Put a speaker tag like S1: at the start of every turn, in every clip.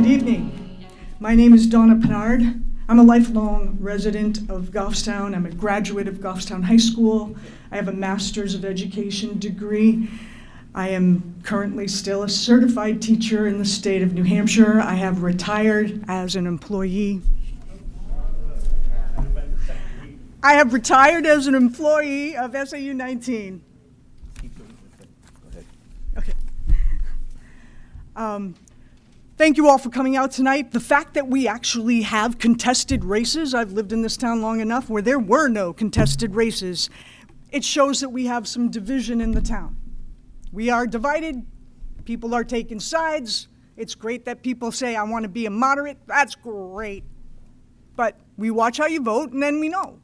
S1: Good evening. My name is Donna Pinard. I'm a lifelong resident of Goffstown. I'm a graduate of Goffstown High School. I have a Master's of Education degree. I am currently still a certified teacher in the state of New Hampshire. I have retired as an employee. I have retired as an employee of SAU 19. Okay. Thank you all for coming out tonight. The fact that we actually have contested races, I've lived in this town long enough where there were no contested races, it shows that we have some division in the town. We are divided, people are taking sides. It's great that people say, I want to be a moderate, that's great. But we watch how you vote and then we know.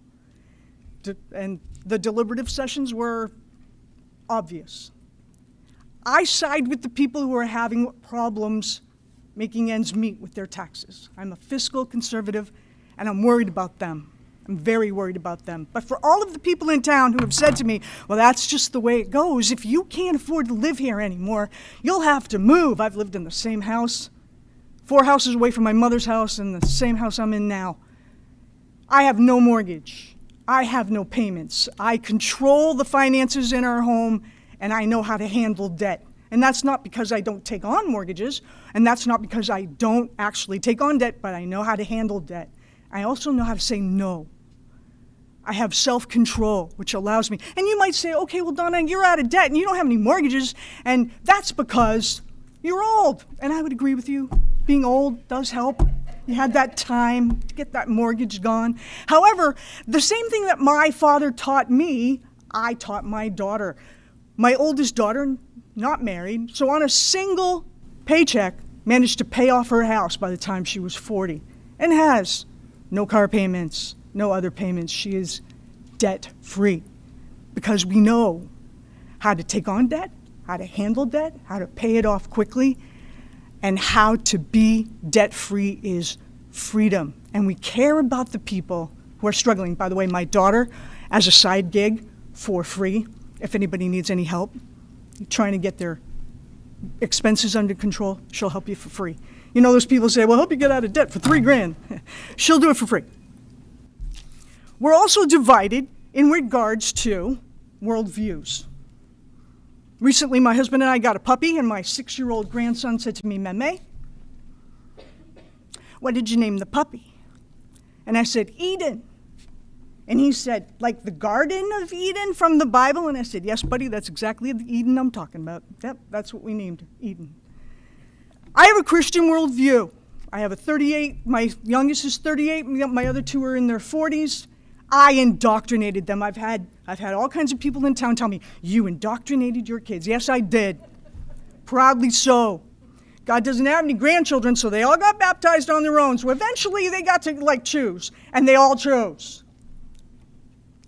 S1: And the deliberative sessions were obvious. I side with the people who are having problems making ends meet with their taxes. I'm a fiscal conservative, and I'm worried about them. I'm very worried about them. But for all of the people in town who have said to me, well, that's just the way it goes. If you can't afford to live here anymore, you'll have to move. I've lived in the same house, 4 houses away from my mother's house, and the same house I'm in now. I have no mortgage. I have no payments. I control the finances in our home, and I know how to handle debt. And that's not because I don't take on mortgages, and that's not because I don't actually take on debt, but I know how to handle debt. I also know how to say no. I have self-control, which allows me. And you might say, okay, well, Donna, you're out of debt and you don't have any mortgages, and that's because you're old. And I would agree with you. Being old does help. You had that time to get that mortgage gone. However, the same thing that my father taught me, I taught my daughter. My oldest daughter, not married, so on a single paycheck, managed to pay off her house by the time she was 40, and has no car payments, no other payments. She is debt-free because we know how to take on debt, how to handle debt, how to pay it off quickly, and how to be debt-free is freedom. And we care about the people who are struggling. By the way, my daughter, as a side gig, for free, if anybody needs any help, trying to get their expenses under control, she'll help you for free. You know, those people say, well, help you get out of debt for $3,000. She'll do it for free. We're also divided in regards to worldviews. Recently, my husband and I got a puppy, and my 6-year-old grandson said to me, Meme, what did you name the puppy? And I said, Eden. And he said, like the Garden of Eden from the Bible? And I said, yes, buddy, that's exactly the Eden I'm talking about. Yep, that's what we named Eden. I have a Christian worldview. I have a 38, my youngest is 38, my other 2 are in their 40s. I indoctrinated them. I've had all kinds of people in town tell me, you indoctrinated your kids. Yes, I did. Proudly so. God doesn't have any grandchildren, so they all got baptized on their own. So eventually they got to choose, and they all chose.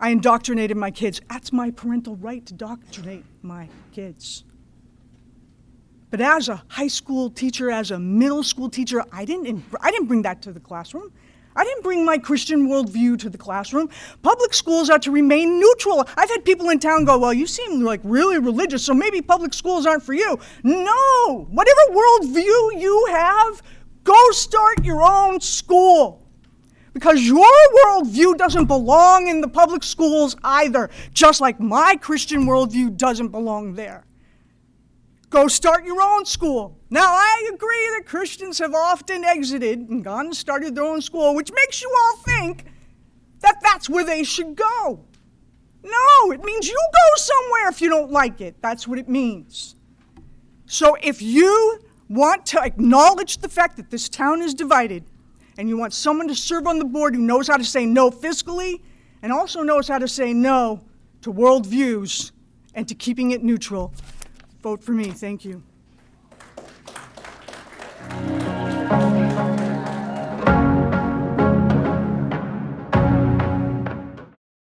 S1: I indoctrinated my kids. That's my parental right to indoctrinate my kids. But as a high school teacher, as a middle school teacher, I didn't bring that to the classroom. I didn't bring my Christian worldview to the classroom. Public schools are to remain neutral. I've had people in town go, well, you seem like really religious, so maybe public schools aren't for you. No, whatever worldview you have, go start your own school. Because your worldview doesn't belong in the public schools either, just like my Christian worldview doesn't belong there. Go start your own school. Now, I agree that Christians have often exited and gone and started their own school, which makes you all think that that's where they should go. No, it means you go somewhere if you don't like it. That's what it means. So if you want to acknowledge the fact that this town is divided, and you want someone to serve on the board who knows how to say no fiscally and also knows how to say no to worldviews and to keeping it neutral, vote for me. Thank you.